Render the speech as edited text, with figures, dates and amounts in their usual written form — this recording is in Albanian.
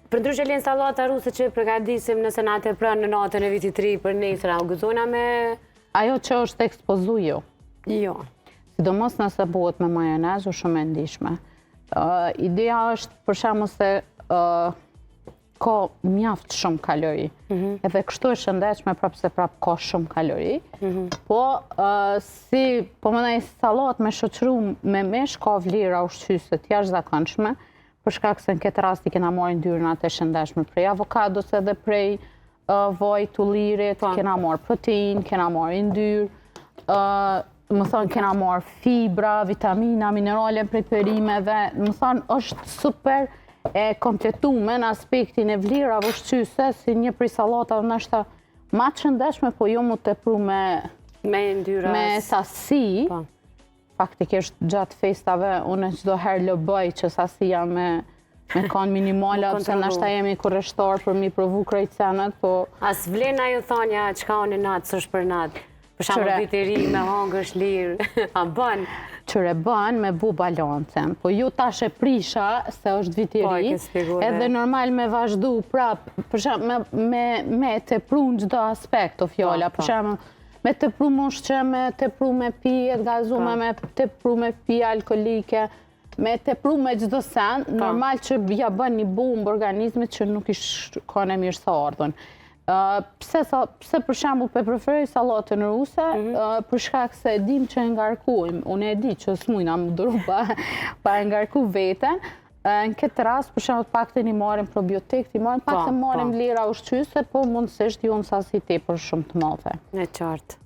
Për ndryshe linë salata ruse që përgatisim nëse na të pranë në natën e vitit ri për nesër, a u gëzona me... Ajo që është ekspozu jo. Jo. Sidomos nëse bëhet me majonez, është shumë e ndihshme. Ideja është për shembull se ka mjaft shumë kalori. Edhe kështu e shëndetshme prapë se prapë ka shumë kalori. Po po mënaj salat me shoqëru me mish ka vlera ushqyese të jashtëzakonshme. Për shkak se në këtë rast i kena marrë yndyrnat e shëndetshme prej avokados edhe prej vaj të ullirit, kena marrë protein, kena marrë yndyrë, më thonë kena marrë fibra, vitamina, minerale prej perimeve, më thonë është super e kompletume në aspektin e vlerave ushqyese si një prej sallatave ndoshta më të shëndetshme, po jo më tepru me sasi. Faktikisht gjatë festave, unë çdo herë lëboj që sasia me kanë minimale, ose ndoshta jemi kurreshtar për mi provu krejt senet, po... As vlen ajo thonja çka o në natë, s'është për natë. Për shembull viti ri me hongësh lirë, a bën? Qyre bën me bu balancen, po ju tash e prisha se është viti ri, edhe normal me vazhdu prap, për shembull me tepru në çdo aspekt o fjala, për shembull me tepru me ushqe, me tepru me pije të gazume, me tepru me pije alkolike, me tepru me çdo sen, normal që ja bën një bumbë organizmit që nuk i shkon e mirë sa ardhën. Pse për shembull preferoj sallatën ruse, për shkak se dim që e ngarkojmë, unë e di që s'mujna më duru pa e ngarku veten. Në këtë rast, për shembull, paktën i marrim probiotik, paktën marrim vlera ushqyese, po mundësisht jo në sasi tepër shumë të madhe. Në qartë.